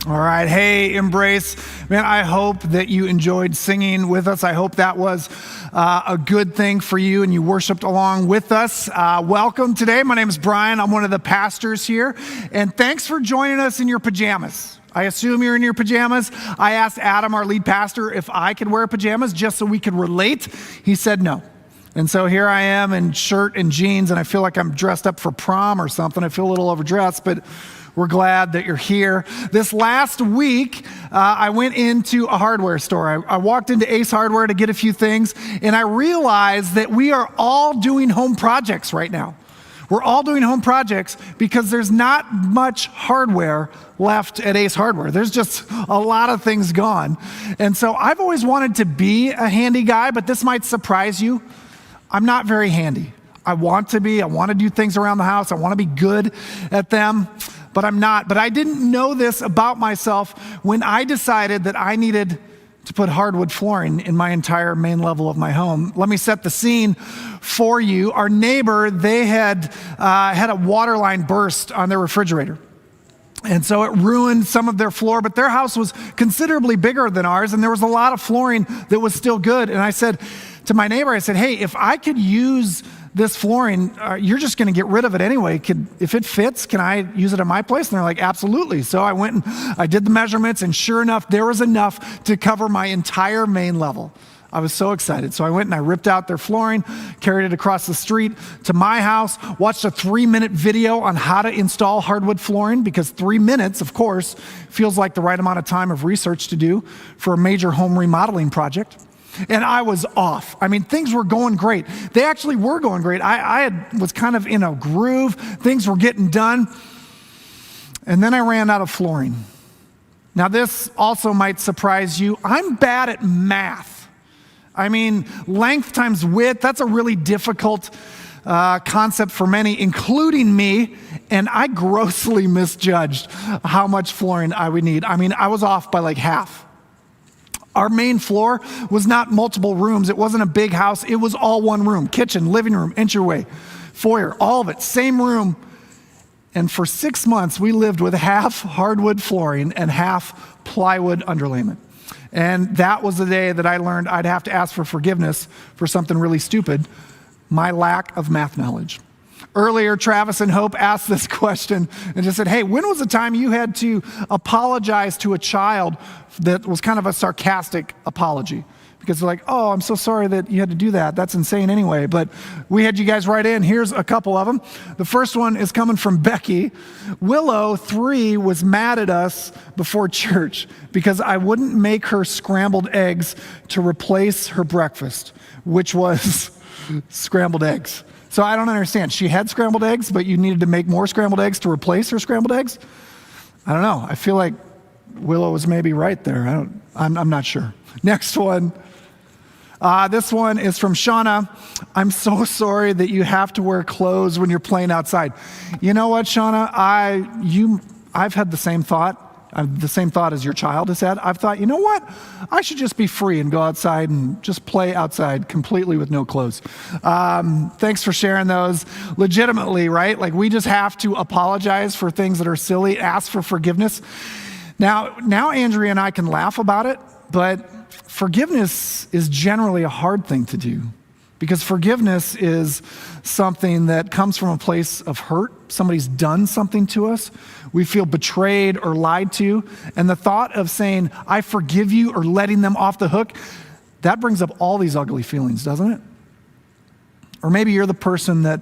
All right. Hey, Embrace. Man, I hope that you enjoyed singing with us. I hope that was a good thing for you and you worshiped along with us. Welcome today. My name is Brian. I'm one of the pastors here. And thanks for joining us in your pajamas. I assume you're in your pajamas. I asked Adam, our lead pastor, if I could wear pajamas just so we could relate. He said no. And so here I am in shirt and jeans, and I feel like I'm dressed up for prom or something. I feel a little overdressed, but we're glad that you're here. This last week, I went into a hardware store. I walked into Ace Hardware to get a few things, and I realized that we are all doing home projects right now. We're all doing home projects because there's not much hardware left at Ace Hardware. There's just a lot of things gone. And so I've always wanted to be a handy guy, but this might surprise you. I'm not very handy. I want to be. I want to do things around the house. I want to be good at them, but I'm not. But I didn't know this about myself when I decided that I needed to put hardwood flooring in my entire main level of my home. Let me set the scene for you. Our neighbor, they had a water line burst on their refrigerator. And so it ruined some of their floor, but their house was considerably bigger than ours, and there was a lot of flooring that was still good. And I said to my neighbor, I said, hey, if I could use this flooring, you're just going to get rid of it anyway. If it fits, can I use it at my place? And they're like, absolutely. So I went and I did the measurements, and sure enough, there was enough to cover my entire main level. I was so excited. So I went and I ripped out their flooring, carried it across the street to my house, watched a 3-minute video on how to install hardwood flooring, because 3 minutes, of course, feels like the right amount of time of research to do for a major home remodeling project. And I was off. I mean, things were going great. They actually were going great. I was kind of in a groove. Things were getting done. And then I ran out of flooring. Now, this also might surprise you. I'm bad at math. I mean, length times width, that's a really difficult concept for many, including me, and I grossly misjudged how much flooring I would need. I mean, I was off by like half. Our main floor was not multiple rooms. It wasn't a big house. It was all one room: kitchen, living room, entryway, foyer, all of it, same room. And for 6 months, we lived with half hardwood flooring and half plywood underlayment. And that was the day that I learned I'd have to ask for forgiveness for something really stupid: my lack of math knowledge. Earlier, Travis and Hope asked this question and just said, hey, when was the time you had to apologize to a child that was kind of a sarcastic apology? Because they're like, oh, I'm so sorry that you had to do that. That's insane anyway. But we had you guys write in. Here's a couple of them. The first one is coming from Becky. Willow, 3, was mad at us before church because I wouldn't make her scrambled eggs to replace her breakfast, which was scrambled eggs. So I don't understand. She had scrambled eggs, but you needed to make more scrambled eggs to replace her scrambled eggs? I don't know. I feel like Willow was maybe right there. I'm not sure. Next one. This one is from Shauna. I'm so sorry that you have to wear clothes when you're playing outside. You know what, Shauna? I've had the same thought. The same thought as your child has had. I've thought, you know what? I should just be free and go outside and just play outside completely with no clothes. Thanks for sharing those. Legitimately, right? Like, we just have to apologize for things that are silly, ask for forgiveness. Now Andrea and I can laugh about it, but forgiveness is generally a hard thing to do, because forgiveness is something that comes from a place of hurt. Somebody's done something to us. We feel betrayed or lied to. And the thought of saying, I forgive you, or letting them off the hook, that brings up all these ugly feelings, doesn't it? Or maybe you're the person that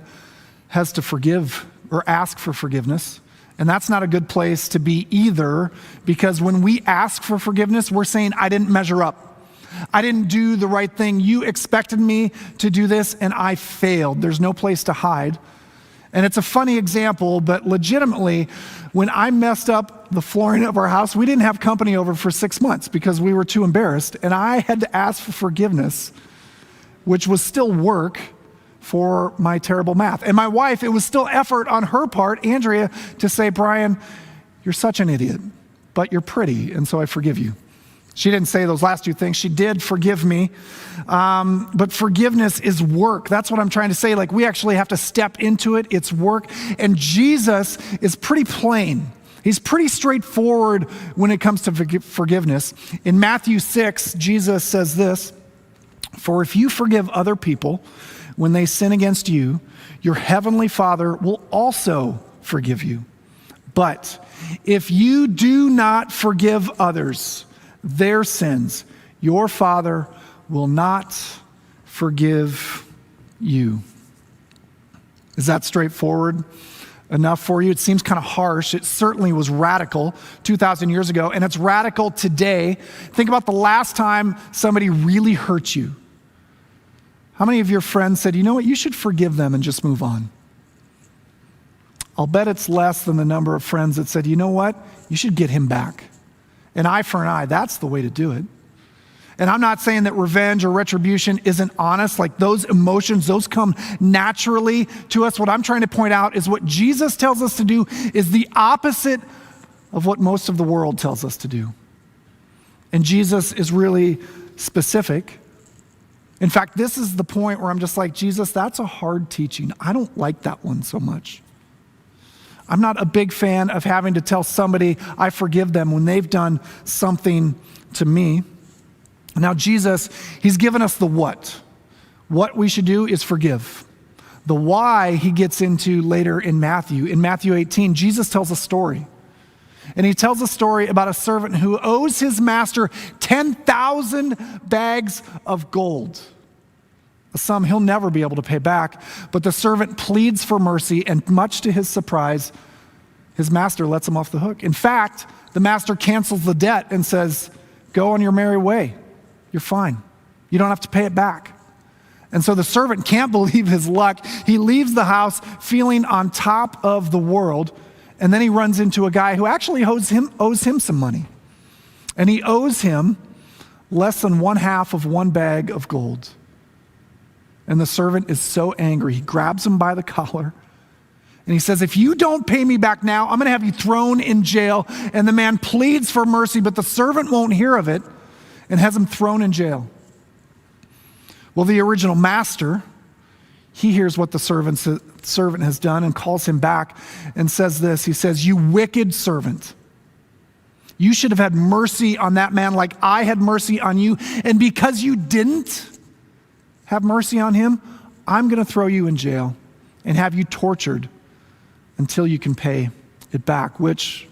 has to forgive or ask for forgiveness. And that's not a good place to be either, because when we ask for forgiveness, we're saying, I didn't measure up. I didn't do the right thing. You expected me to do this, and I failed. There's no place to hide. And it's a funny example, but legitimately, when I messed up the flooring of our house, we didn't have company over for 6 months because we were too embarrassed. And I had to ask for forgiveness, which was still work for my terrible math. And my wife, it was still effort on her part, Andrea, to say, Brian, you're such an idiot, but you're pretty, and so I forgive you. She didn't say those last 2 things. She did forgive me. But forgiveness is work. That's what I'm trying to say. Like, we actually have to step into it. It's work. And Jesus is pretty plain. He's pretty straightforward when it comes to forgiveness. In Matthew 6, Jesus says this, "For if you forgive other people when they sin against you, your heavenly Father will also forgive you. But if you do not forgive others their sins, your Father will not forgive you." Is that straightforward enough for you? It seems kind of harsh. It certainly was radical 2,000 years ago, and it's radical today. Think about the last time somebody really hurt you. How many of your friends said, "You know what, you should forgive them and just move on"? I'll bet it's less than the number of friends that said, "You know what, you should get him back. An eye for an eye, that's the way to do it." And I'm not saying that revenge or retribution isn't honest. Like those emotions, those come naturally to us. What I'm trying to point out is what Jesus tells us to do is the opposite of what most of the world tells us to do. And Jesus is really specific. In fact, this is the point where I'm just like, Jesus, that's a hard teaching. I don't like that one so much. I'm not a big fan of having to tell somebody I forgive them when they've done something to me. Now, Jesus, he's given us the what. What we should do is forgive. The why he gets into later in Matthew. In Matthew 18, Jesus tells a story. And he tells a story about a servant who owes his master 10,000 bags of gold, a sum he'll never be able to pay back. But the servant pleads for mercy, and much to his surprise, his master lets him off the hook. In fact, the master cancels the debt and says, "Go on your merry way. You're fine. You don't have to pay it back." And so the servant can't believe his luck. He leaves the house feeling on top of the world, and then he runs into a guy who actually owes him some money. And he owes him less than 1/2 of one bag of gold. And the servant is so angry, he grabs him by the collar, and he says, "If you don't pay me back now, I'm going to have you thrown in jail." And the man pleads for mercy, but the servant won't hear of it and has him thrown in jail. Well, the original master, he hears what the servant has done and calls him back and says this. He says, "You wicked servant, you should have had mercy on that man like I had mercy on you. And because you didn't have mercy on him, I'm going to throw you in jail and have you tortured until you can pay it back," which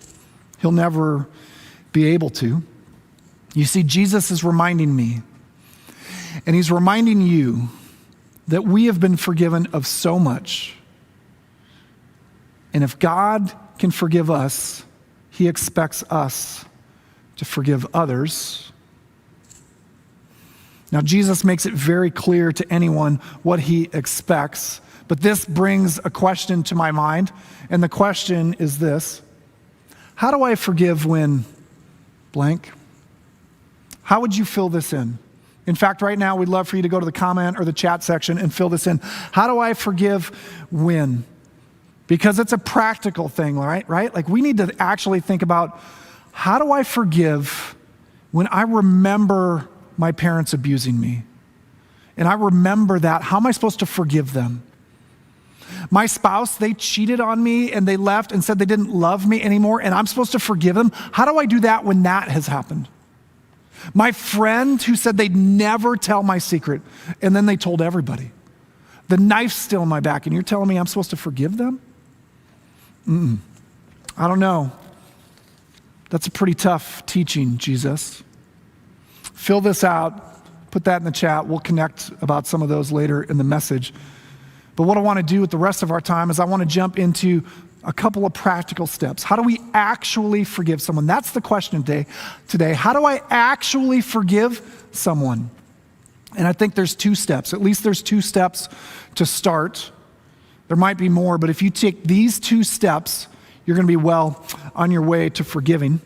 he'll never be able to. You see, Jesus is reminding me, and he's reminding you, that we have been forgiven of so much. And if God can forgive us, he expects us to forgive others. Now, Jesus makes it very clear to anyone what he expects, but this brings a question to my mind, and the question is this: how do I forgive when blank? How would you fill this in? In fact, right now, we'd love for you to go to the comment or the chat section and fill this in. How do I forgive when? Because it's a practical thing, right? Like we need to actually think about, how do I forgive when I remember my parents abusing me? And I remember that. How am I supposed to forgive them? My spouse, they cheated on me and they left and said they didn't love me anymore, and I'm supposed to forgive them. How do I do that when that has happened? My friend who said they'd never tell my secret, and then they told everybody. The knife's still in my back, and you're telling me I'm supposed to forgive them? I don't know. That's a pretty tough teaching, Jesus. Fill this out, put that in the chat. We'll connect about some of those later in the message. But what I want to do with the rest of our time is I want to jump into a couple of practical steps. How do we actually forgive someone? That's the question today. How do I actually forgive someone? And I think there's 2 steps. At least there's 2 steps to start. There might be more, but if you take these 2 steps, you're going to be well on your way to forgiving.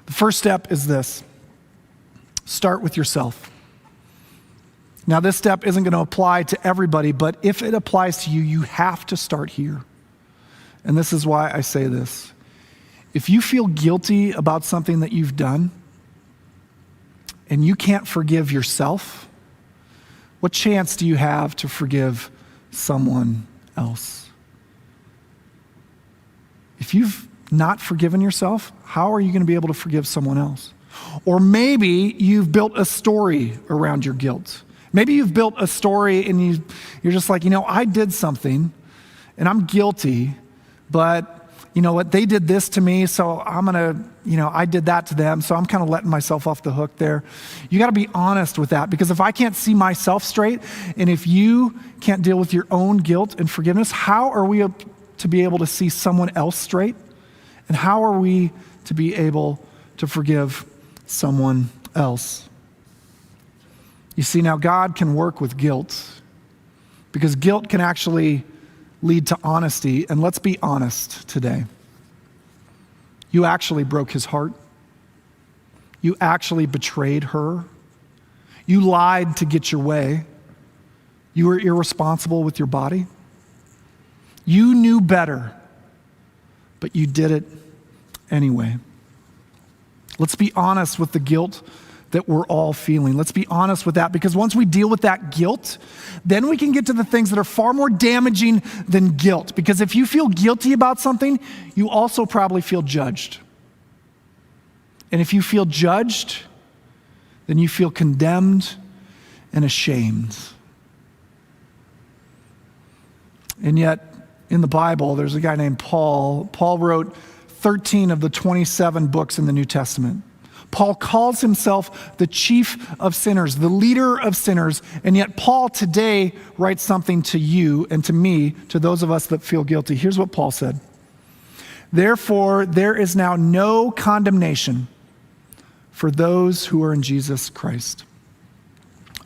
The first step is this: start with yourself. Now, this step isn't going to apply to everybody, but if it applies to you, you have to start here. And this is why I say this. If you feel guilty about something that you've done and you can't forgive yourself, what chance do you have to forgive someone else? If you've not forgiven yourself, how are you going to be able to forgive someone else? Or maybe you've built a story around your guilt. Maybe you've built a story and you're just like, I did something and I'm guilty, but you know what, they did this to me, so I'm gonna, I did that to them, so I'm kind of letting myself off the hook there. You gotta be honest with that, because if I can't see myself straight, and if you can't deal with your own guilt and forgiveness, how are we to be able to see someone else straight? And how are we to be able to forgive someone else? You see, now God can work with guilt, because guilt can actually lead to honesty. And let's be honest today. You actually broke his heart. You actually betrayed her. You lied to get your way. You were irresponsible with your body. You knew better, but you did it anyway. Let's be honest with the guilt that we're all feeling. Let's be honest with that, because once we deal with that guilt, then we can get to the things that are far more damaging than guilt. Because if you feel guilty about something, you also probably feel judged. And if you feel judged, then you feel condemned and ashamed. And yet, in the Bible, there's a guy named Paul. Paul wrote 13 of the 27 books in the New Testament. Paul calls himself the chief of sinners, the leader of sinners, and yet Paul today writes something to you and to me, to those of us that feel guilty. Here's what Paul said. Therefore, there is now no condemnation for those who are in Jesus Christ.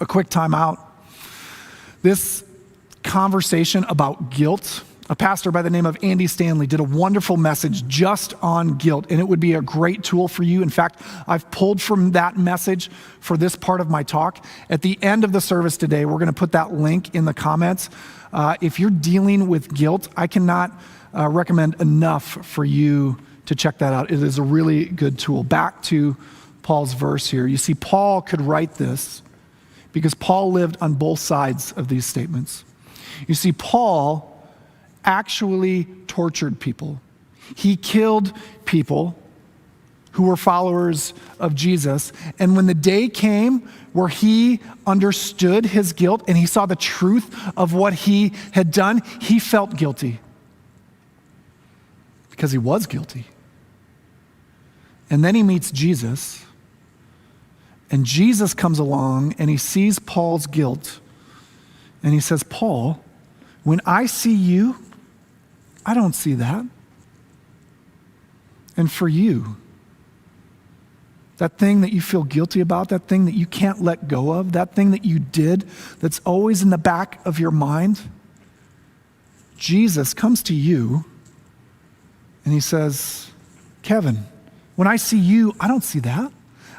A quick time out. This conversation about guilt, a pastor by the name of Andy Stanley did a wonderful message just on guilt, and it would be a great tool for you. In fact, I've pulled from that message for this part of my talk. At the end of the service today, we're going to put that link in the comments. If you're dealing with guilt, I cannot recommend enough for you to check that out. It is a really good tool. Back to Paul's verse here. You see, Paul could write this because Paul lived on both sides of these statements. You see, Paul actually tortured people. He killed people who were followers of Jesus. And when the day came where he understood his guilt and he saw the truth of what he had done, he felt guilty. Because he was guilty. And then he meets Jesus. And Jesus comes along and he sees Paul's guilt. And he says, Paul, when I see you, I don't see that. And for you, that thing that you feel guilty about, that thing that you can't let go of, that thing that you did that's always in the back of your mind, Jesus comes to you and he says, Kevin, when I see you, I don't see that.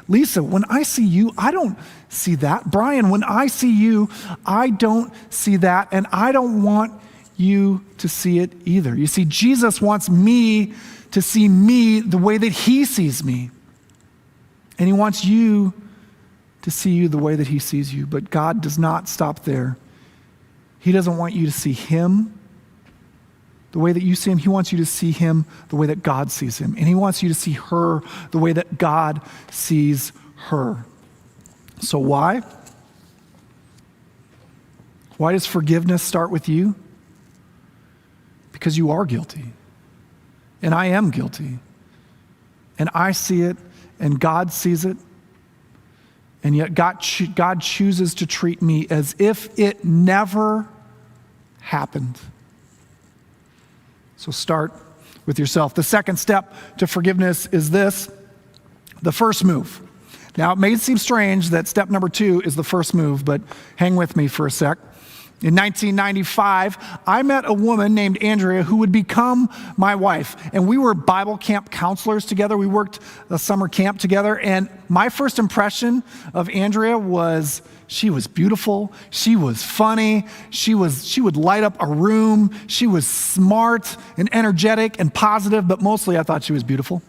Lisa, when I see you, I don't see that. Brian, when I see you, I don't see that, and I don't want you to see it either. You see, Jesus wants me to see me the way that he sees me. And he wants you to see you the way that he sees you. But God does not stop there. He doesn't want you to see him the way that you see him. He wants you to see him the way that God sees him. And he wants you to see her the way that God sees her. So why? Why does forgiveness start with you? Because you are guilty. And I am guilty. And I see it, and God sees it. And yet God chooses to treat me as if it never happened. So start with yourself. The second step to forgiveness is this, the first move. Now, it may seem strange that step number 2 is the first move, but hang with me for a sec. In 1995, I met a woman named Andrea who would become my wife. And we were Bible camp counselors together. We worked a summer camp together. And my first impression of Andrea was she was beautiful. She was funny. She would light up a room. She was smart and energetic and positive, but mostly I thought she was beautiful.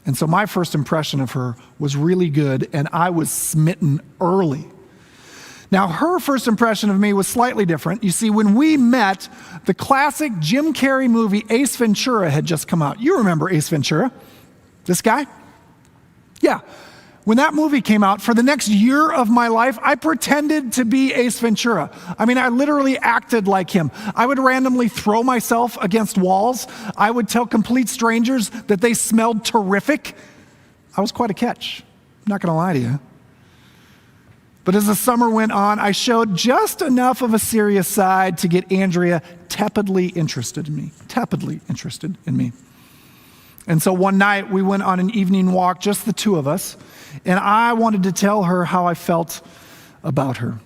And so my first impression of her was really good, and I was smitten early. Now, her first impression of me was slightly different. You see, when we met, the classic Jim Carrey movie Ace Ventura had just come out. You remember Ace Ventura? This guy? Yeah. When that movie came out, for the next year of my life, I pretended to be Ace Ventura. I mean, I literally acted like him. I would randomly throw myself against walls. I would tell complete strangers that they smelled terrific. I was quite a catch. I'm not going to lie to you. But as the summer went on, I showed just enough of a serious side to get Andrea tepidly interested in me. And so one night we went on an evening walk, just the two of us, and I wanted to tell her how I felt about her.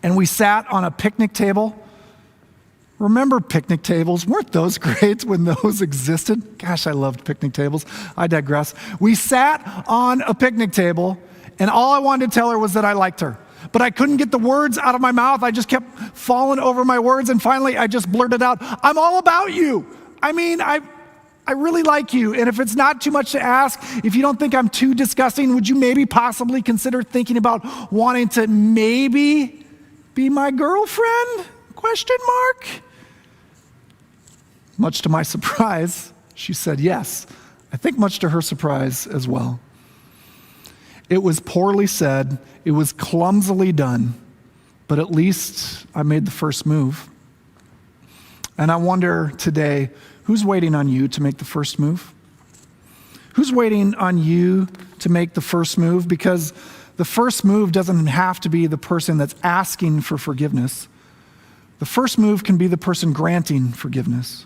And we sat on a picnic table. Remember picnic tables? Weren't those great when those existed? Gosh, I loved picnic tables. I digress. We sat on a picnic table, and all I wanted to tell her was that I liked her. But I couldn't get the words out of my mouth. I just kept falling over my words, and finally I just blurted out, "I'm all about you. I mean, I really like you, and if it's not too much to ask, if you don't think I'm too disgusting, would you maybe possibly consider thinking about wanting to maybe be my girlfriend? ? Much to my surprise, she said yes. I think much to her surprise as well. It was poorly said, it was clumsily done, but at least I made the first move. And I wonder today, who's waiting on you to make the first move? Who's waiting on you to make the first move? Because the first move doesn't have to be the person that's asking for forgiveness. The first move can be the person granting forgiveness.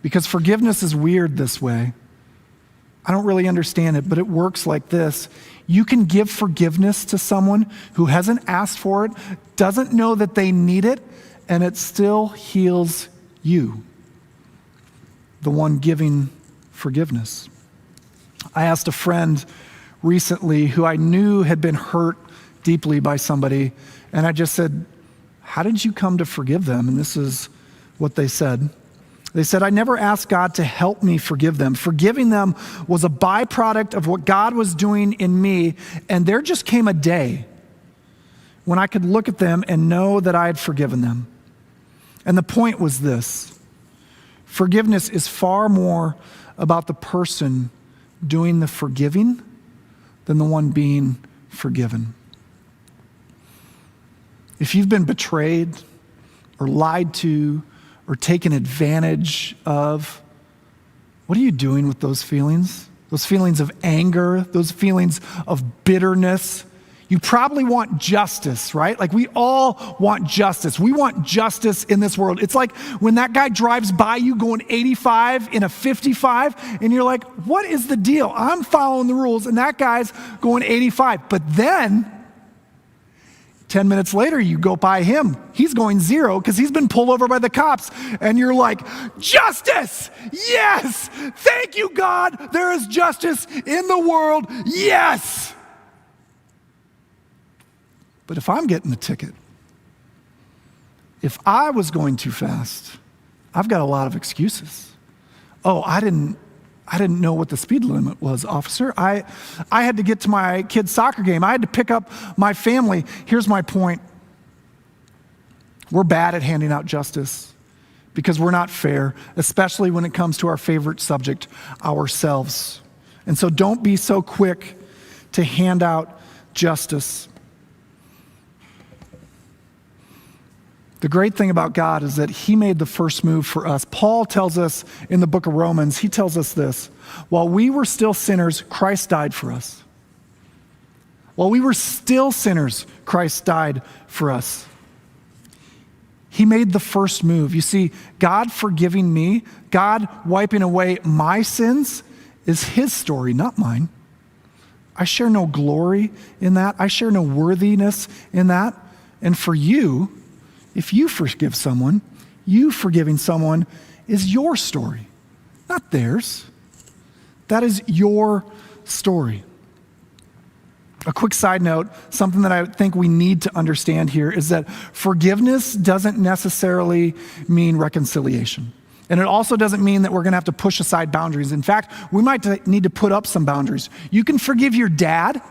Because forgiveness is weird this way. I don't really understand it, but it works like this. You can give forgiveness to someone who hasn't asked for it, doesn't know that they need it, and it still heals you, the one giving forgiveness. I asked a friend recently who I knew had been hurt deeply by somebody, and I just said, "How did you come to forgive them?" And this is what they said. They said, "I never asked God to help me forgive them. Forgiving them was a byproduct of what God was doing in me, and there just came a day when I could look at them and know that I had forgiven them." And the point was this: forgiveness is far more about the person doing the forgiving than the one being forgiven. If you've been betrayed or lied to or taken advantage of, what are you doing with those feelings? Those feelings of anger, those feelings of bitterness. You probably want justice, right? Like we all want justice. We want justice in this world. It's like when that guy drives by you going 85 in a 55, and you're like, what is the deal? I'm following the rules, and that guy's going 85. But then 10 minutes later, you go by him. He's going 0 because he's been pulled over by the cops. And you're like, justice! Yes! Thank you, God! There is justice in the world. Yes! But if I'm getting the ticket, if I was going too fast, I've got a lot of excuses. Oh, I didn't know what the speed limit was, officer. I had to get to my kid's soccer game. I had to pick up my family. Here's my point. We're bad at handing out justice because we're not fair, especially when it comes to our favorite subject, ourselves. And so don't be so quick to hand out justice. The great thing about God is that he made the first move for us. Paul tells us in the book of Romans, he tells us this: while we were still sinners, Christ died for us. While we were still sinners, Christ died for us. He made the first move. You see, God forgiving me, God wiping away my sins is his story, not mine. I share no glory in that. I share no worthiness in that. And for you, if you forgive someone, you forgiving someone is your story, not theirs. That is your story. A quick side note, something that I think we need to understand here is that forgiveness doesn't necessarily mean reconciliation. And it also doesn't mean that we're going to have to push aside boundaries. In fact, we might need to put up some boundaries. You can forgive your dad,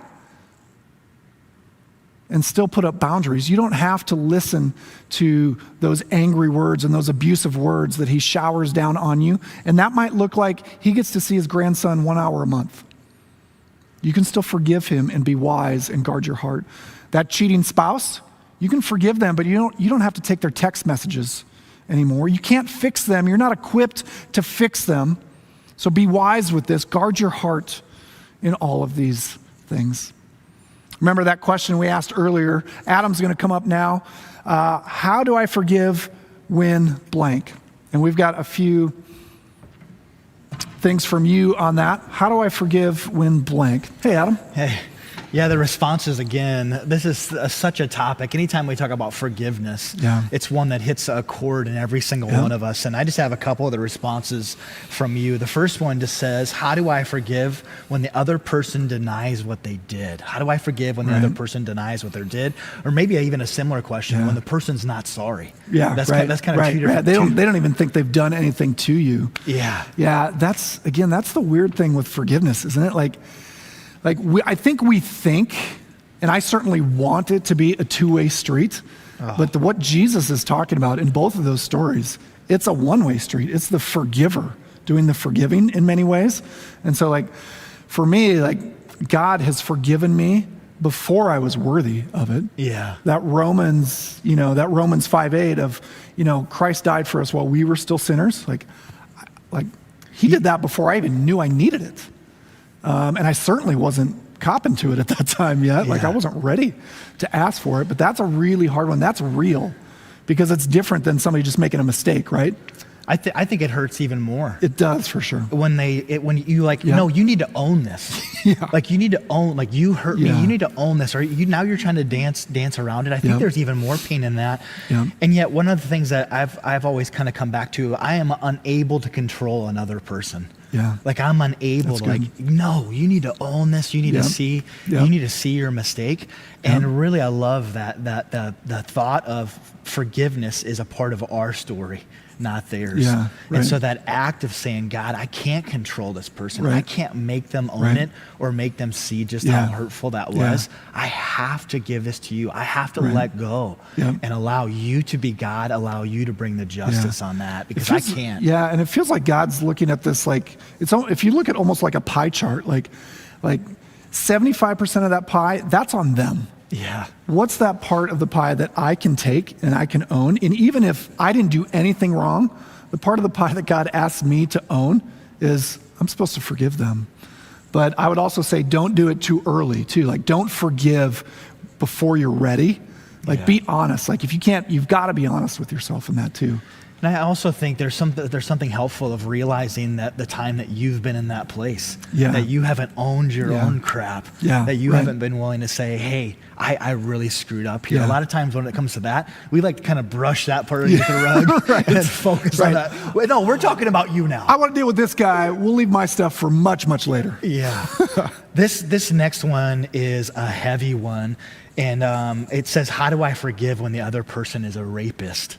and still put up boundaries. You don't have to listen to those angry words and those abusive words that he showers down on you. And that might look like he gets to see his grandson 1 hour a month. You can still forgive him and be wise and guard your heart. That cheating spouse, you can forgive them, but you don't have to take their text messages anymore. You can't fix them. You're not equipped to fix them. So be wise with this. Guard your heart in all of these things. Remember that question we asked earlier? Adam's going to come up now. How do I forgive when blank? And we've got a few things from you on that. How do I forgive when blank? Hey, Adam. Hey. Yeah, the responses again, this is such a topic. Anytime we talk about forgiveness, it's one that hits a chord in every single one of us. And I just have a couple of the responses from you. The first one just says, how do I forgive when the other person denies what they did? How do I forgive when the other person denies what they did? Or maybe even a similar question, when the person's not sorry. Yeah, that's kind of two different. They don't even think they've done anything to you. Yeah. That's the weird thing with forgiveness, isn't it? I think we think, and I certainly want it to be a two-way street, but what Jesus is talking about in both of those stories, it's a one-way street. It's the forgiver doing the forgiving in many ways. And so for me, God has forgiven me before I was worthy of it. Yeah. That Romans 5:8 of, Christ died for us while we were still sinners. He did that before I even knew I needed it. And I certainly wasn't copping to it at that time yet. I wasn't ready to ask for it, but that's a really hard one. That's real because it's different than somebody just making a mistake, right? I think it hurts even more. It does for sure. When you no, you need to own this. You need to own, you hurt me. You need to own this. Or now you're trying to dance around it. I think there's even more pain in that. And yet one of the things that I've always kind of come back to, I am unable to control another person. I'm unable to no, you need to own this. You need to see, you need to see your mistake. And really, I love that the thought of forgiveness is a part of our story, not theirs. And so that act of saying, God, I can't control this person. I can't make them own it or make them see just how hurtful that was. I have to give this to you. I have to let go and allow you to be God, allow you to bring the justice on that because I can't. Yeah, and it feels like God's looking at this if you look at almost like a pie chart, 75% of that pie, that's on them. Yeah. What's that part of the pie that I can take and I can own? And even if I didn't do anything wrong, the part of the pie that God asks me to own is I'm supposed to forgive them. But I would also say don't do it too early too. Don't forgive before you're ready. Be honest. If you can't, you've got to be honest with yourself in that too. And I also think there's something helpful of realizing that the time that you've been in that place, that you haven't owned your own crap, that you haven't been willing to say, hey, I really screwed up here. A lot of times when it comes to that, we like to kind of brush that part underneath the rug and focus on that. No, we're talking about you now. I want to deal with this guy. We'll leave my stuff for much, much later. Yeah. This next one is a heavy one. And it says, how do I forgive when the other person is a rapist?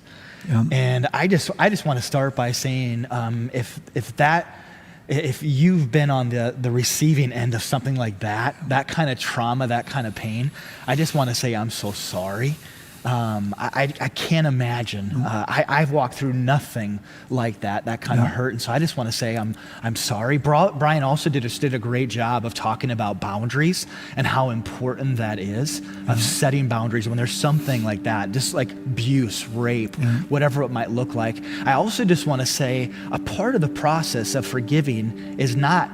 And I just want to start by saying, if you've been on the receiving end of something like that kind of trauma, that kind of pain, I just want to say I'm so sorry. I can't imagine. I've walked through nothing like that kind of hurt. And so I just want to say I'm sorry. Brian also did a great job of talking about boundaries and how important that is, of setting boundaries when there's something like that, just like abuse, rape, whatever it might look like. I also just want to say a part of the process of forgiving is not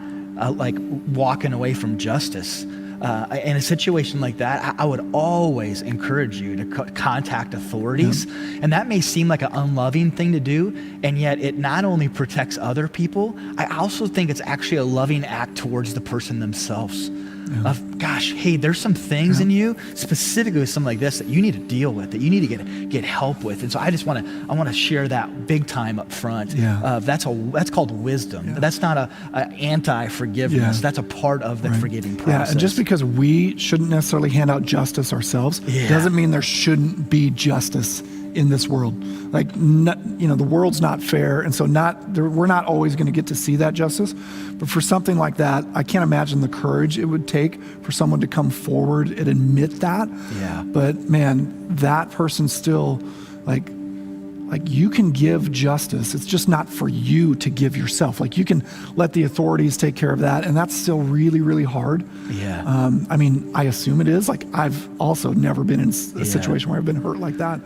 walking away from justice. In a situation like that, I would always encourage you to contact authorities. And that may seem like an unloving thing to do, and yet it not only protects other people, I also think it's actually a loving act towards the person themselves. Of, gosh, hey, there's some things in you, specifically with something like this, that you need to deal with, that you need to get help with. And so I want to share that big time up front. That's called wisdom. That's not a anti-forgiveness. That's a part of the forgiving process. And just because we shouldn't necessarily hand out justice ourselves doesn't mean there shouldn't be justice in this world. Like, the world's not fair, and so we're not always going to get to see that justice. But for something like that, I can't imagine the courage it would take for someone to come forward and admit that. Yeah. But man, that person still, like you can give justice. It's just not for you to give yourself. Like, you can let the authorities take care of that, and that's still really, really hard. Yeah. I assume it is. Like, I've also never been in a situation where I've been hurt like that.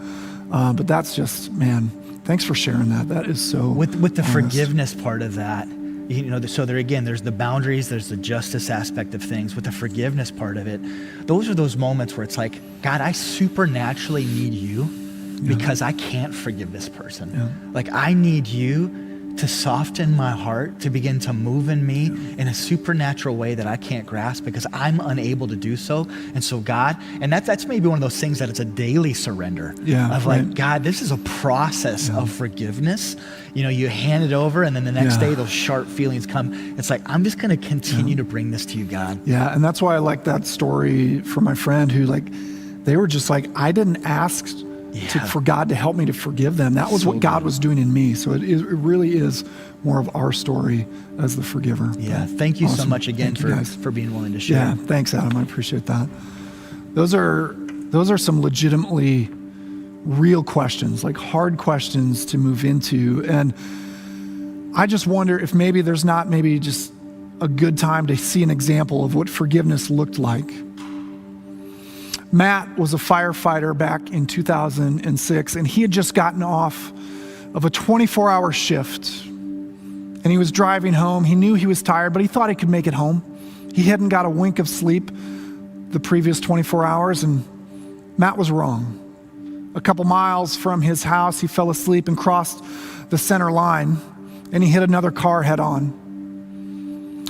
But that's just, man, thanks for sharing that. That is so With the honest. Forgiveness part of that, so there again, there's the boundaries, there's the justice aspect of things. With the forgiveness part of it, those are those moments where it's like, God, I supernaturally need you because I can't forgive this person. Yeah. Like, I need you to soften my heart, to begin to move in me in a supernatural way that I can't grasp because I'm unable to do so. And so God, and that's maybe one of those things that it's a daily surrender of like, God, this is a process of forgiveness. You hand it over, and then the next day those sharp feelings come. It's like, I'm just going to continue to bring this to you, God. Yeah, and that's why I like that story from my friend who, like, they were just like, I didn't ask for God to help me to forgive them. That was what God was doing in me. So it really is more of our story as the forgiver. Yeah, thank you so much again for being willing to share. Yeah, thanks, Adam. I appreciate that. Those are some legitimately real questions, like hard questions to move into. And I just wonder if maybe there's not maybe just a good time to see an example of what forgiveness looked like. Matt was a firefighter back in 2006, and he had just gotten off of a 24-hour shift. And he was driving home. He knew he was tired, but he thought he could make it home. He hadn't got a wink of sleep the previous 24 hours, and Matt was wrong. A couple miles from his house, he fell asleep and crossed the center line, and he hit another car head on.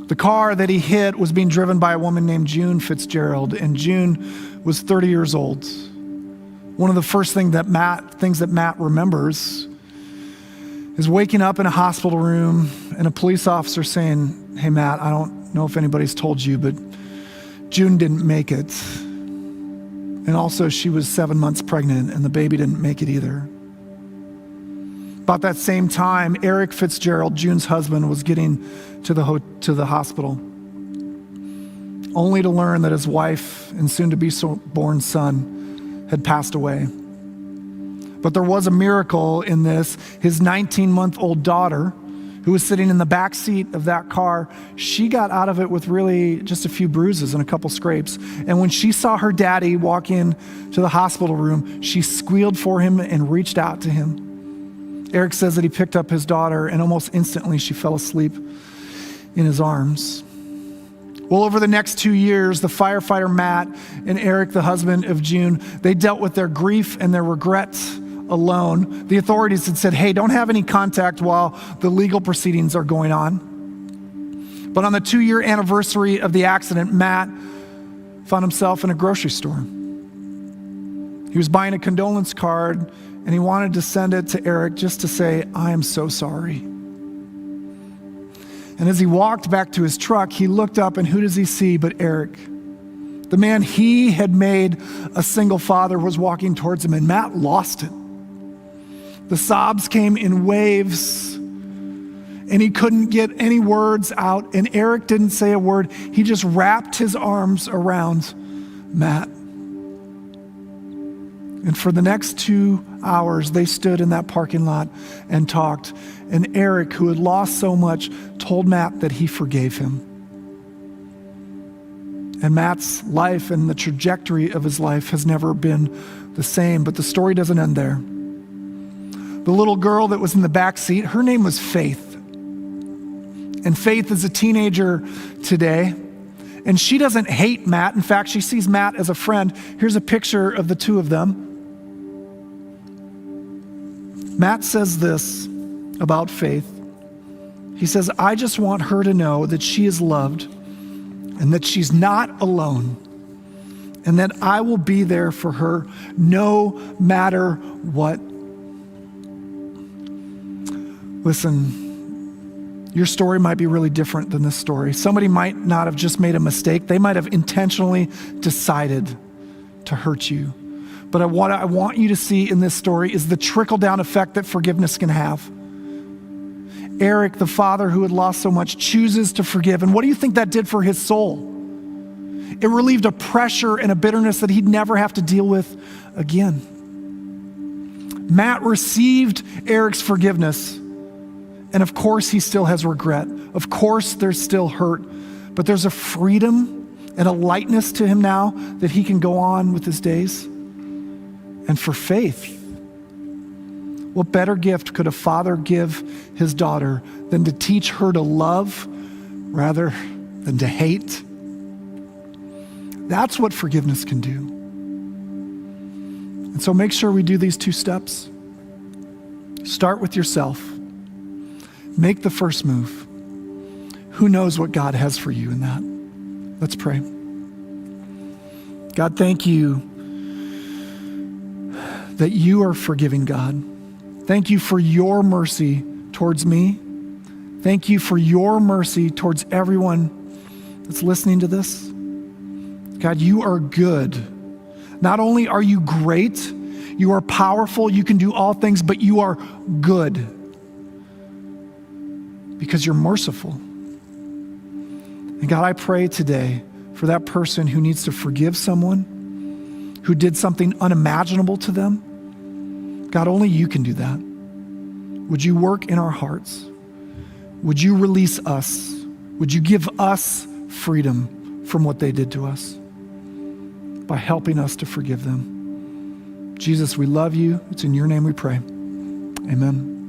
The car that he hit was being driven by a woman named June Fitzgerald, and June was 30 years old. One of the first things that Matt remembers is waking up in a hospital room and a police officer saying, "Hey, Matt, I don't know if anybody's told you, but June didn't make it. And also she was 7 months pregnant and the baby didn't make it either." About that same time, Eric Fitzgerald, June's husband, was getting to the hospital, only to learn that his wife and soon-to-be-born son had passed away. But there was a miracle in this. His 19-month-old daughter, who was sitting in the back seat of that car, she got out of it with really just a few bruises and a couple scrapes. And when she saw her daddy walk in to the hospital room, she squealed for him and reached out to him. Eric says that he picked up his daughter, and almost instantly she fell asleep in his arms. Well, over the next 2 years, the firefighter Matt and Eric, the husband of June, they dealt with their grief and their regrets alone. The authorities had said, "Hey, don't have any contact while the legal proceedings are going on." But on the 2-year anniversary of the accident, Matt found himself in a grocery store. He was buying a condolence card, and he wanted to send it to Eric just to say, "I am so sorry." And as he walked back to his truck, he looked up, and who does he see but Eric? The man he had made a single father was walking towards him, and Matt lost it. The sobs came in waves, and he couldn't get any words out, and Eric didn't say a word. He just wrapped his arms around Matt. And for the next 2 hours, they stood in that parking lot and talked. And Eric, who had lost so much, told Matt that he forgave him. And Matt's life and the trajectory of his life has never been the same. But the story doesn't end there. The little girl that was in the back seat, her name was Faith. And Faith is a teenager today. And she doesn't hate Matt. In fact, she sees Matt as a friend. Here's a picture of the two of them. Matt says this about Faith. He says, "I just want her to know that she is loved and that she's not alone and that I will be there for her no matter what." Listen, your story might be really different than this story. Somebody might not have just made a mistake. They might have intentionally decided to hurt you. But what I want you to see in this story is the trickle-down effect that forgiveness can have. Eric, the father who had lost so much, chooses to forgive. And what do you think that did for his soul? It relieved a pressure and a bitterness that he'd never have to deal with again. Matt received Eric's forgiveness. And of course, he still has regret. Of course, there's still hurt. But there's a freedom and a lightness to him now that he can go on with his days. And for Faith, what better gift could a father give his daughter than to teach her to love rather than to hate? That's what forgiveness can do. And so make sure we do these 2 steps. Start with yourself. Make the first move. Who knows what God has for you in that? Let's pray. God, thank you that you are forgiving God. Thank you for your mercy towards me. Thank you for your mercy towards everyone that's listening to this. God, you are good. Not only are you great, you are powerful, you can do all things, but you are good because you're merciful. And God, I pray today for that person who needs to forgive someone who did something unimaginable to them. God, only you can do that. Would you work in our hearts? Would you release us? Would you give us freedom from what they did to us by helping us to forgive them? Jesus, we love you. It's in your name we pray. Amen.